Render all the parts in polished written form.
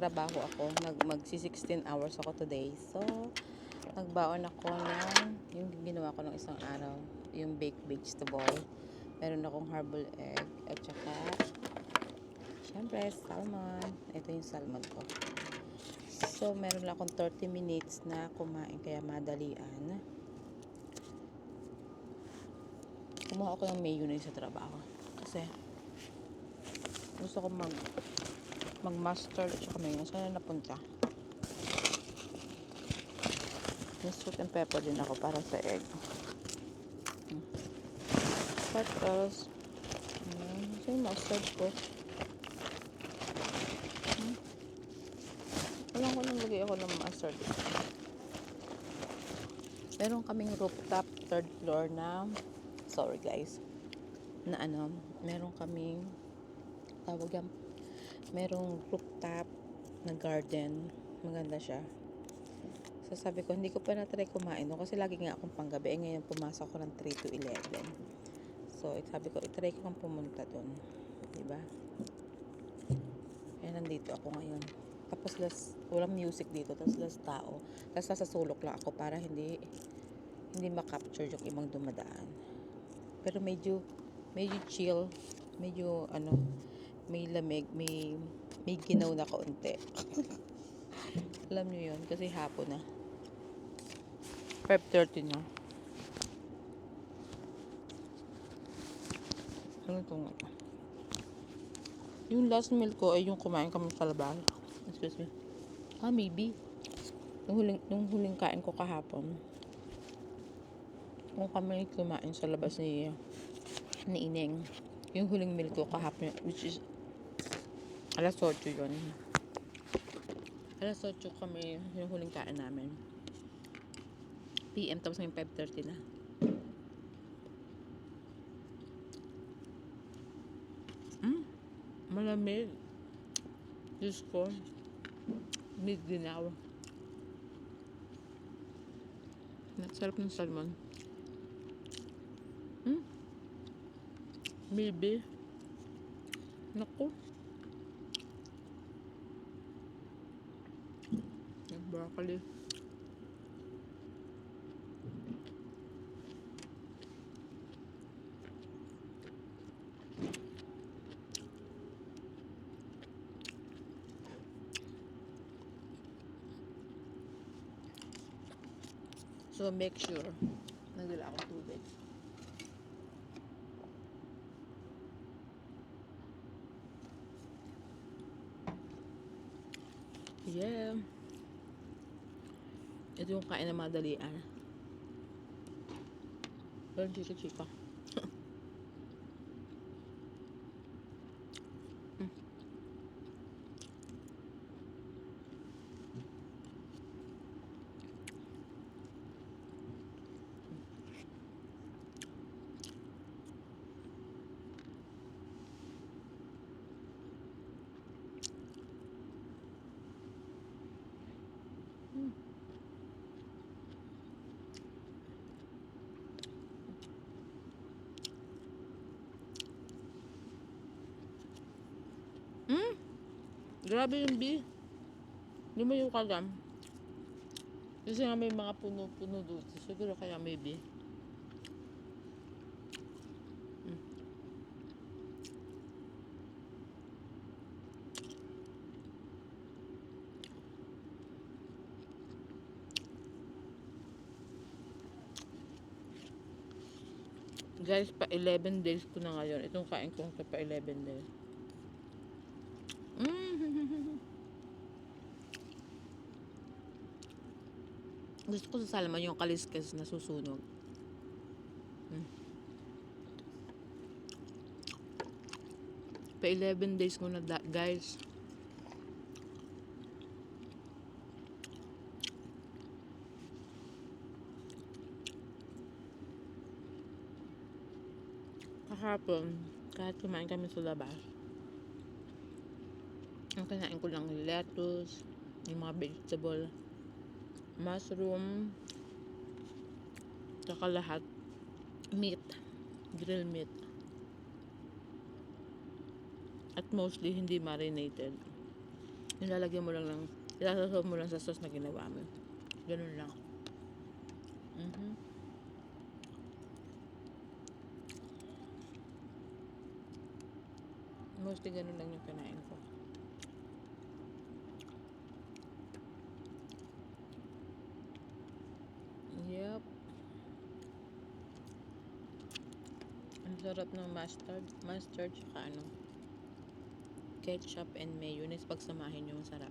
nagtatrabaho ako. Magsi 16 hours ako today. So, nagbaon ako ng yung ginawa ko ng isang araw. Yung baked vegetable. Meron akong herbal egg. At saka, syempre, salmon. Ito yung salmon ko. So, meron lang akong 30 minutes na kumain. Kaya madalian. Kumuha ako ng mayonnaise sa trabaho. Kasi, gusto ko mag-mustard at saka mayonnaise. Saan na napunta? May salt and pepper din ako para sa egg. What else? Ito yung mustard ko. Alam ko nang lagay ako ng mustard. Meron kaming rooftop third floor na sorry guys na meron kaming tawag yan, merong rooftop na garden. Maganda siya. So sabi ko, hindi ko pa na-try kumain doon kasi lagi nga akong panggabi. Ngayon pumasok ko ng 3 to 11. So sabi ko, itry ko kang pumunta doon. Diba? Kaya nandito ako ngayon. Tapos walang music dito. Tapos less tao. Tapos nasa sulok lang ako para hindi ma-capture yung ibang dumadaan. Pero medyo chill. Medyo may lamig. May ginaw na kaunti. Alam nyo yun. Kasi hapon na. 5:30 na. Ano ito nga? Yung last meal ko ay yung kumain kami sa labas. Excuse me. Maybe. Nung huling kain ko kahapon. Kung kami kumain sa labas ni Ineng. Yung huling meal ko kahapon, which is alas 8 yun. Alas 8 kami yung huling kain namin. PM tapos ngayon 5:30 na. Malamig. Diyos ko. Mid-ginaw. Sarap ng salmon. Maybe. Naku. Yung broccoli. So, make sure nagdala akong tubig. Yeah. Ito yung kain na madalian. Pero chika-chika. Grabe yung bee. Lumayo ka lang. Kasi nga may mga puno-puno doon. Siguro kaya may bee. Guys, pa 11 days ko na ngayon. Itong kain ko pa 11 days. Gusto ko sa salmon yung kaliskes na susunog. Pa 11 days ko na guys. Kahapon, kahit kumain kami sa labas, ang kinain ko lang lettuce, yung mga vegetable, mushroom, saka lahat meat, grilled meat, at mostly hindi marinated. Ilalagyan mo lang ilasasaw mo lang sa sauce na ginawa mo. Ganun lang. Mhm. Mostly ganun lang yung kinain ko. Yep. Ang sarap ng mustard tsaka ketchup and mayonnaise pagsamahin yung sarap.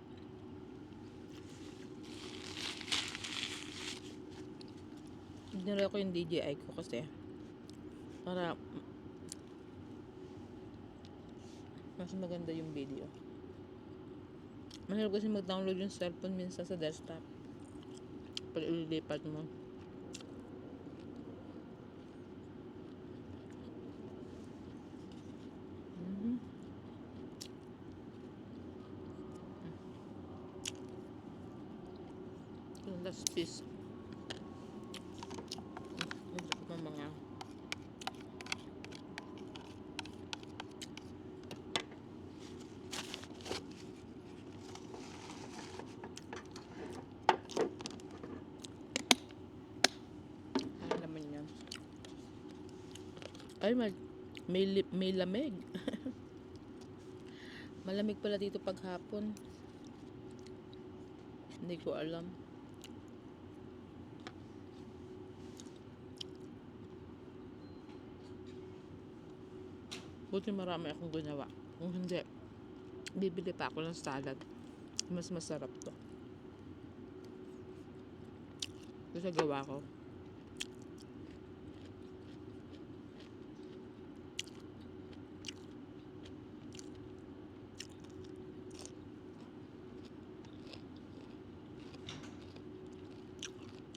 Dinala ko yung DJI ko kasi para mas maganda yung video. Mahirap kasi mag-download yung cellphone minsan sa desktop. Pag ililipat mo. Mhm. Yung last piece. Yung sarap ng mga ano naman yan. Ay, may lamig. Malamig pala dito paghapon. Hindi ko alam. Buti marami akong ginawa. Kung hindi, bibili pa ako ng salad. Mas masarap to. Kasi gawa ko.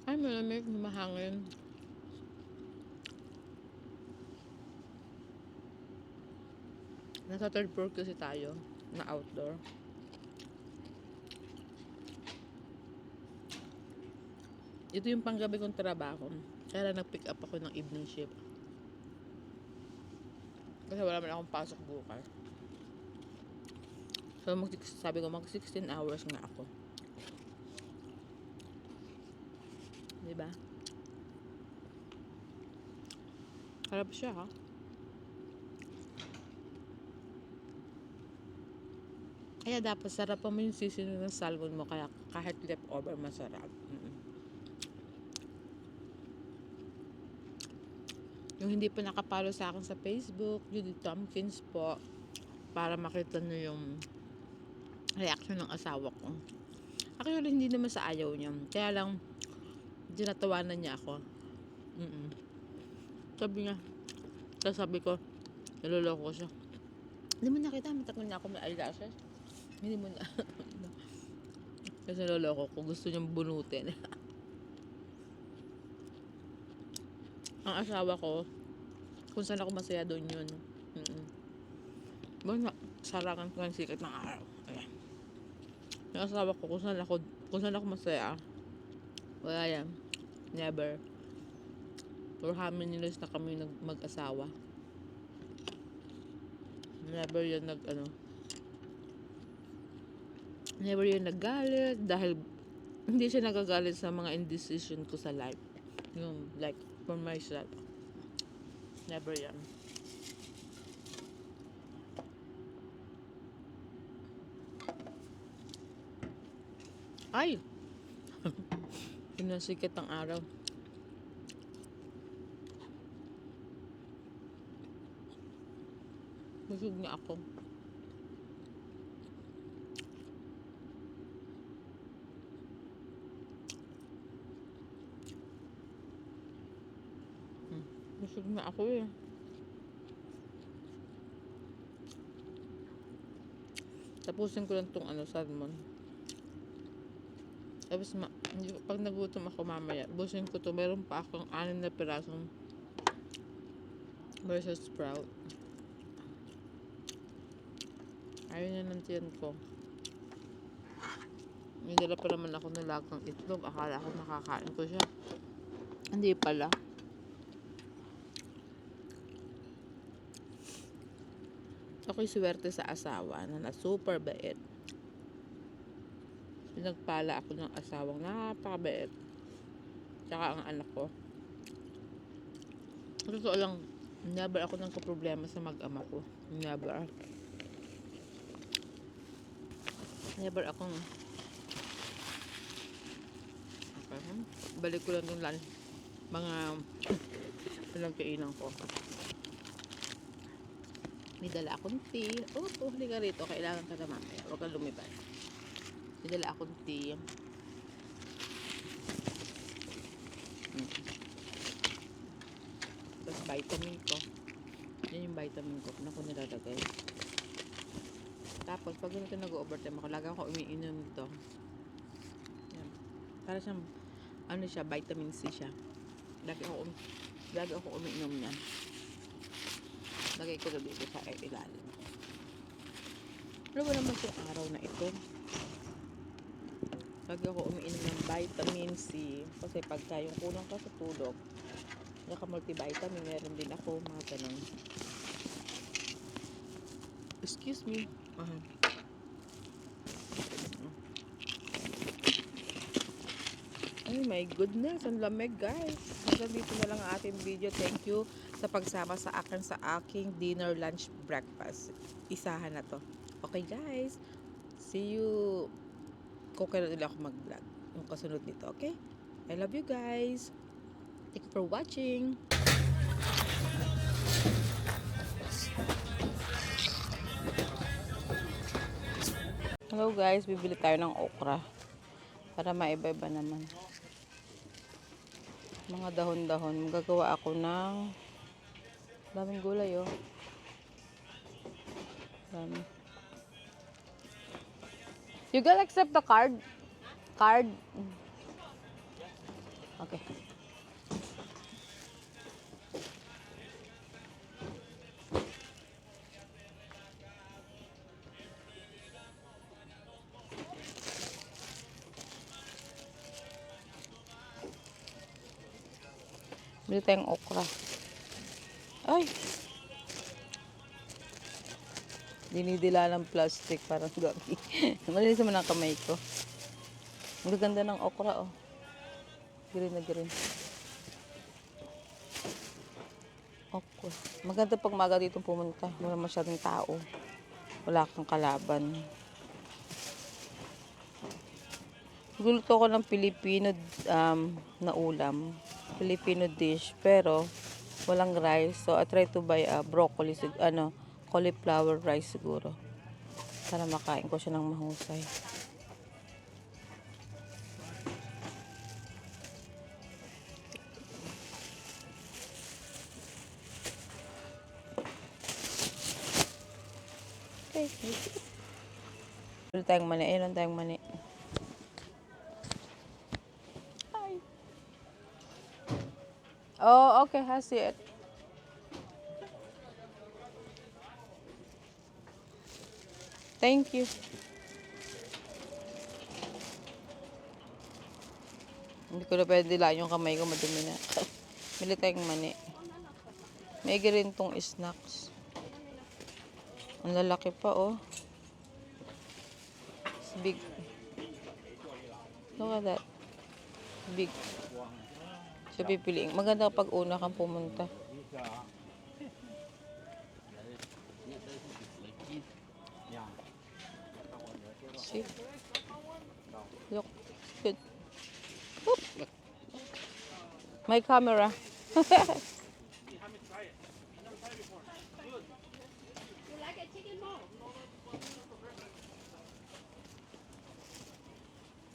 Ay, malamig, mahangin. Nasa third floor kasi tayo na outdoor. Ito yung panggabi kong trabaho. Kaya lang nag-pick up ako ng evening shift. Kasi wala man akong pasok bukas. So, sabi ko mag 16 hours nga ako. Diba? Harap siya, ha? Kaya dapat sarapan mo yung seasoning ng salmon mo. Kaya kahit leftover, masarap. Yung hindi pa nakapalo sa akin sa Facebook, Judy Tompkins po, para makita nyo yung reaction ng asawa ko. Actually, hindi naman sa ayaw niya. Kaya lang, tinatawanan niya ako. Sabi niya, sabi ko, naloloko ko siya. Hindi mo nakita, matakot niya ako may eyelashes. Hindi mo na. Kasi naloloko ko, gusto niyang bunutin. Ang asawa ko, kung saan ako masaya doon yun. Bueno, sarangan ko ang sikat ng araw. Ayan. Yung asawa ko, kung saan ako masaya, wala yan. Never. For how many years na kami mag-asawa. Never yan never yan naggalit dahil hindi siya nagagalit sa mga indecision ko sa life. Yung like for myself. Never yan. Ay! Pinasikat ang araw. Busog na ako. Busog na ako eh. Tapusin ko lang tong salmon. Tapos pag nagutom ako mamaya, busin ko to. Meron pa akong 6 na pirasong versus sprout. Ayun na ng tiyan ko. May dala pa naman ako ng lagang itlog. Akala ko makakain ko siya. Hindi pala. Ako'y swerte sa asawa na super bait. Pinagpala ako ng asawang napakabait. Tsaka ang anak ko. Totoo lang, never ako nang problema sa mag-ama ko. Never. Never akong okay, balik ko lang yung lunch. Mga ilang kainan ko. May dala akong tea. Oh, halika rito. Kailangan ka na mamaya. Huwag kang lumipad. May dala akong tea. Tapos vitamin ko. Yan yung vitamin ko. Na ko nilalagay. Tapos, pag ganito nag-overtime ako, lagi ako umiinom nito. Yan. Para siyang, ano siya, vitamin C siya. Lagi ako umiinom niyan. Lagay ko na dito sa ilalim. Ano ba naman itong araw na ito? Lagi ako umiinom ng vitamin C. Kasi pagka yung kulang ka sa tulog, naka-multivitamin, meron din ako, mga ganun. Excuse me. Ay my goodness, ang lamig guys. Hanggang dito na lang ang ating video. Thank you sa pagsama sa akin sa aking dinner, lunch, breakfast. Isahan na to. Okay guys, see you kung kailan ulit ako mag-vlog. Yung kasunod nito, okay? I love you guys. Thank you for watching. Hello guys, bibili tayo ng okra para maiba-iba naman. Mga dahon-dahon. Magagawa ako ng daming gulay oh. Dami. You can accept the card? Card? Okay. Bili tayong okra. Ay! Dinidila ng plastic parang gabi. Malinis naman ang kamay ko. Ang ganda ng okra oh. Green na green. Okra. Maganda pag maga dito pumunta. Wala masyadong tao. Wala kang kalaban. Guluto ko ng Filipino na ulam. Filipino dish. Pero walang rice. So I try to buy broccoli. Cauliflower rice siguro. Para makain ko siya ng mahusay. Okay. Wala tayong mani. Ayun lang tayong mani. Hi. Oh, okay. I see it. Thank you. Hindi ko na pwede lang yung kamay ko, madumi na. Bili tayong mani. May rin tong snacks. Ang lalaki pa, oh. It's big. Look at that. Big. So, pipiliin. Maganda kapag una kang pumunta. See? Look. Good. Oop. My camera.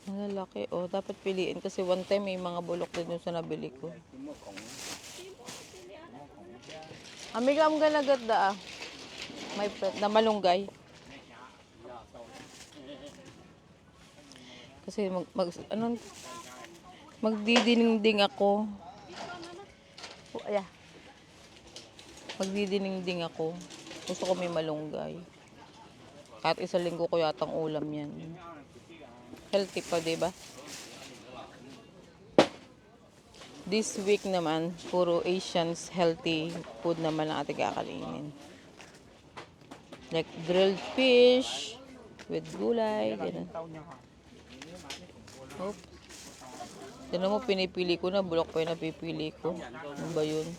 Ang lalaki. Oh, dapat piliin kasi one time may mga bulok din yung sa nabili ko. Amiga, I'm gonna get the my friend na malunggay. Kasi magdidinding ako. Oh, yeah. Magdidinding ako. Gusto ko may malunggay. Kahit isang linggo ko yatang ulam yan. Healthy pa, diba? This week naman, puro Asians healthy food naman ang ating kakainin. Like grilled fish with gulay, ganun. Oops. Tinan mo, pinipili ko na. Bulok pa yung napipili ko. Ano ba yun?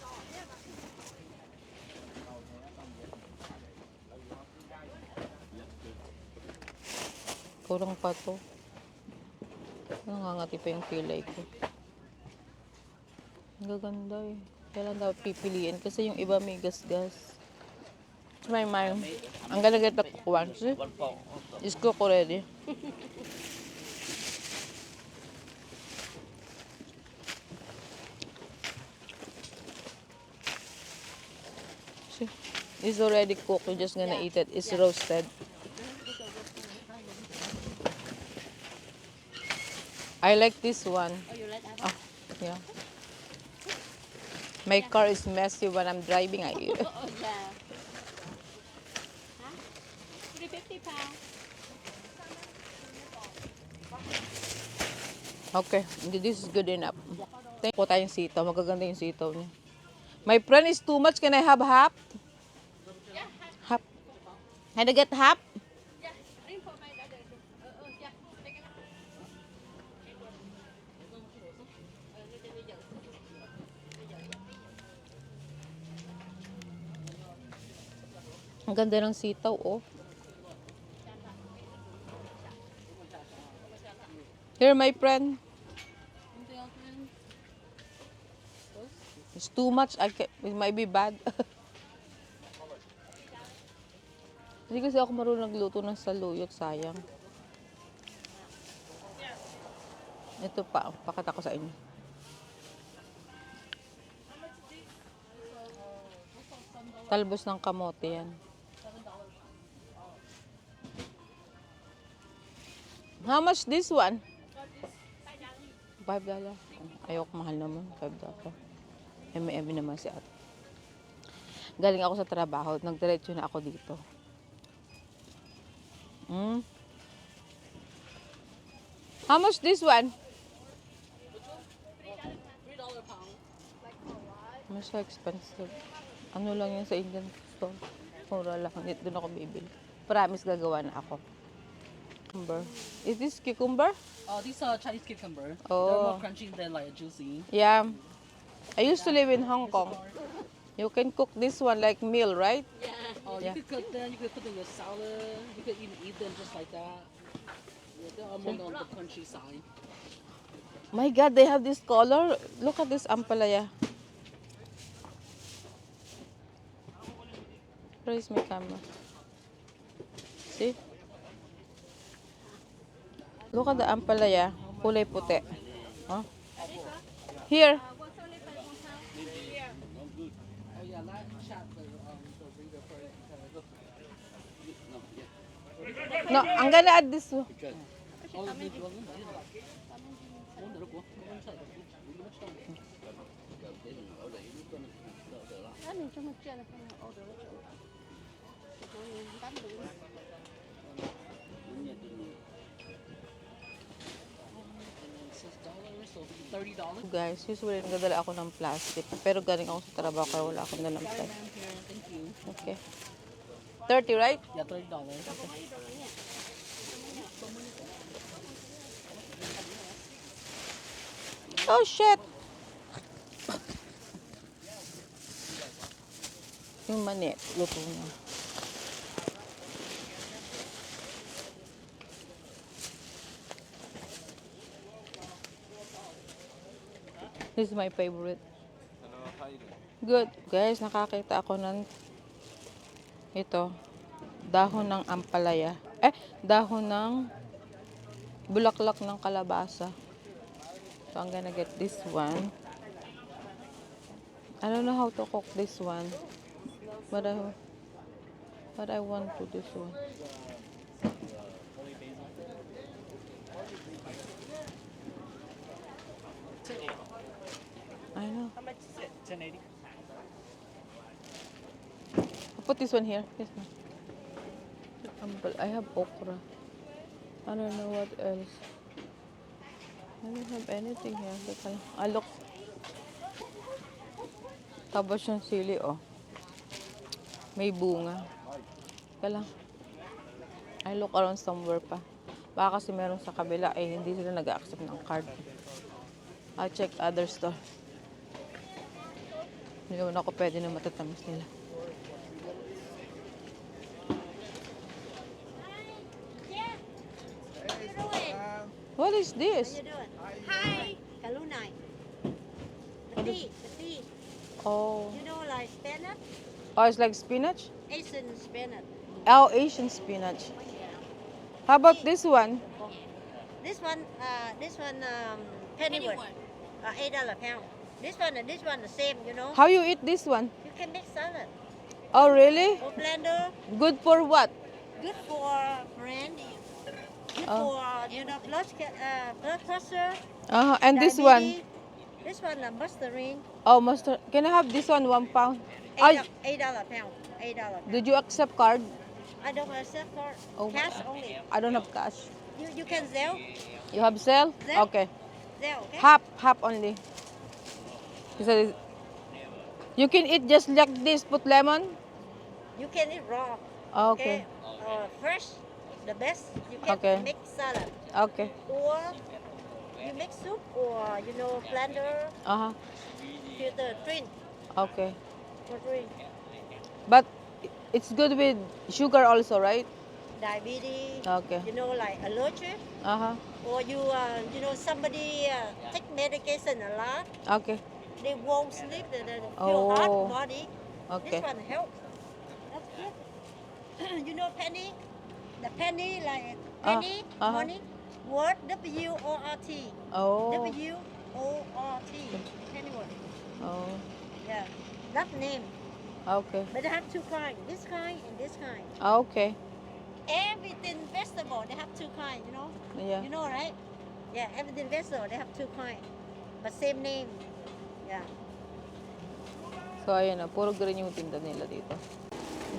Kurang pa to. Nangangati pa yung kilay ko. Ang gaganda eh. Kaya lang dapat pipiliin kasi yung iba may gas-gas. My mind. I'm gonna get the one. See? It's cooked already. See? It's already cooked. You're just gonna eat it. It's roasted. I like this one. Oh, you like that Oh, one? yeah. My car is messy when I'm driving. I eat it. Oh, yeah. Huh? 350 pounds. Okay, this is good enough. Thank po tayong sitaw. Magaganda yung sitaw niya. My friend is too much. Can I have half? Half. Can I get half? Yeah, bring for my daughter. Yeah, take it. Ang ganda ng sitaw, oh. Here, my friend. It's too much. It might be bad. Hindi kasi ako marunong nagluto ng saluyot. Sayang. Ito pa. Pakita ko sa inyo. Talbos ng kamote yan. How much this one? $5. Ayoko, mahal naman. $5. M&M naman si ate. Galing ako sa trabaho. Nagdiretso na ako dito. How much this one? $3 pound. Mas so expensive. Ano lang yan sa Indian store. Mura lang. Doon ako bibili. Promise gagawa na ako. Cucumber. Is this cucumber? These are Chinese cucumber. They're Oh. more crunchy than like juicy. Yeah. I used to live in Hong Kong. You can cook this one like meal, right? Yeah. Yeah. You could cook them. You could put them in your salad. You could even eat them just like that. Yeah, they're all more on the crunchy side. My God, they have this color. Look at this ampalaya. Where is my camera? See? Look at the ampalaya. Kulay puti. Oh. Here. Oh yeah, that chat the reader for it. No, I'm gonna add this one. Mình cho một chuyện là không order được. Mình bán đủ. So $30. Guys, usually nagdadala ako ng plastic. Pero galing ako sa trabaho kaya wala akong dalang plastic. Here, thank you. Okay. 30, right? Yeah, $30. Oh, shit! Yung mani, luto na. This is my favorite. Good. Guys, nakakita ako ng ito, dahon ng ampalaya. Dahon ng bulaklak ng kalabasa. So, I'm gonna get this one. I don't know how to cook this one. But I want to this one. I know. How much is it? 1080. I'll put this one here. This one. I have okra. I don't know what else. I don't have anything here. Look. Tapos yung sili, oh. May bunga. Teka lang. I look around somewhere pa. Baka kasi meron sa kabila eh, hindi sila nag-accept ng card. I'll check other store. Hindi naman ako pwede na matatamis nila. What is How this? you doing? Hi, Kalunai. Petit. Oh, You know, like spinach, oh, it's like spinach? Asian spinach. Oh, Asian spinach. How about this one? This one, pennyworth, $8 pound. This one the same. You know. How you eat this one? You can make salad Oh, really? or blender. Good for what? Good for brain. Good Oh. for blood pressure. And this one? diabetes. This one, mustard. Oh, mustard. Can I have this one, 1 pound? Ay, $8 pound. $8 pound. did you accept card? I don't accept for Oh. cash only. I don't have cash. You can sell. You have sell? Sell. Okay. Sell, okay? Half only. You said you can eat just like this, put lemon? You can eat raw. Okay. Fresh, the best. You can Okay. make salad. Okay. Or you make soup or, blender, Uh-huh. filter, drink. Okay. For drink. But it's good with sugar also, right? Diabetes. Okay. Like allergy. Uh-huh. Or somebody take medication a lot. Okay. They won't sleep. They feel Oh. hot body. Okay. This one helps. That's good. Penny? The penny, like penny, money. Word, W-O-R-T. Oh. W-O-R-T. Pennyworth. Oh. Yeah. That name. Okay. But they have two kinds. This kind and this kind. Okay. Everything vegetable, they have two kinds, Yeah. You know, right? Yeah, everything vegetable, they have two kinds. But same name. Yeah. So, ayan na. Puro green yung tinda nila dito.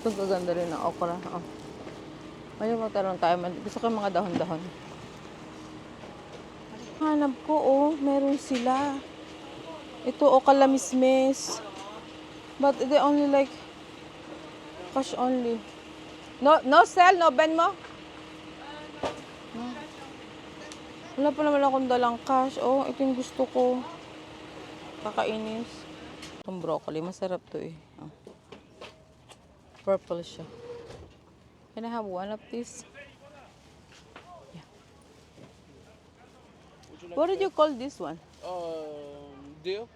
Ito gaganda rin ng okra. Oh. Ayun, magtaroon tayo. Gusto ko yung mga dahon-dahon. Hanap ko, oh. Meron sila. Ito, oh, kalamismis. But they only like cash only. No sell? No ben mo? No. Wala pa naman akong dalang cash. Oh, ito yung gusto ko. Kakainis. Itong broccoli. Masarap to eh. Oh. Purple siya. Can I have one of these? Yeah. What did you call this one? Deal.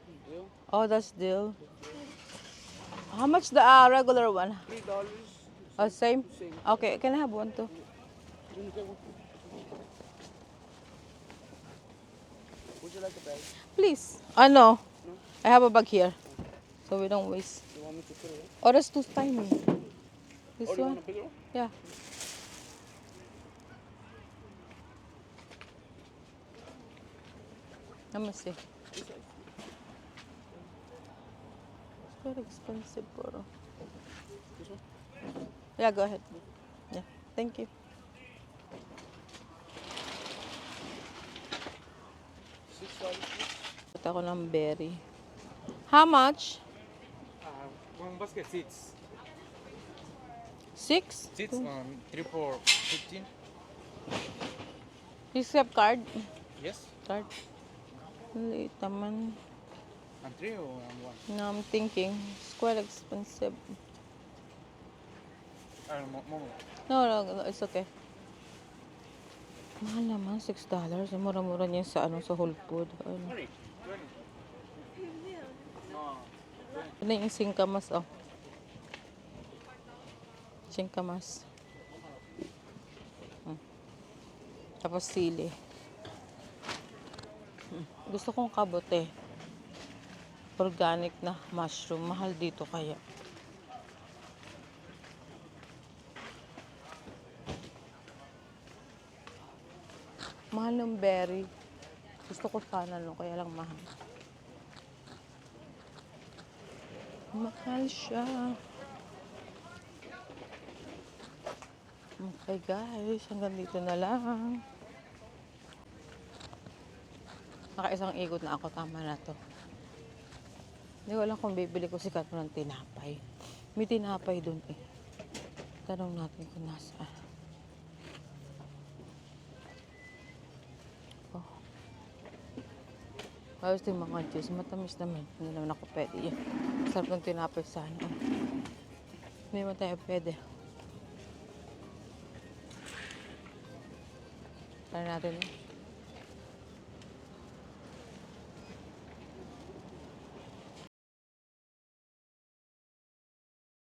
Oh, that's dill. How much the regular one? $3. Oh, same? Same. Okay, can I have one too? Would you like a bag? Please. No. I have a bag here. So we don't waste. You want me to put it in? Oh, that's too tiny. This Oh, you one? want a bigger one? Yeah. Let me see. This size. It's very expensive, bro. This one? Yeah, go ahead. Yeah, thank you. $6. Ito ako ng berry. How much? One basket six. 6? Six, 3 for 15. You accept card? Yes. Card. Liit naman. And 3 or one? No, I'm thinking. It's quite expensive. Momo. No, it's okay. Mahal naman, $6. Mura-mura niya sa sa Whole Food. Ano. 20. Ano yung singkamas, oh. Singkamas. Tapos sili. Gusto kong kabote. Organic na mushroom. Mahal dito kaya. Mahal ng berry. Gusto ko sana, no? Kaya lang mahal. Mahal siya. Okay guys, hanggang dito na lang. Nakaisang ikot na ako, tama na to. Hindi ko alam kung bibili ko si Katro ng tinapay. May tinapay dun eh. Tanong natin kung nasaan. Ayos din mga juice. Matamis naman. Hindi naman ako pwede yan. Sarap ng tinapay sa ano. Hindi naman tayo pwede. Try natin.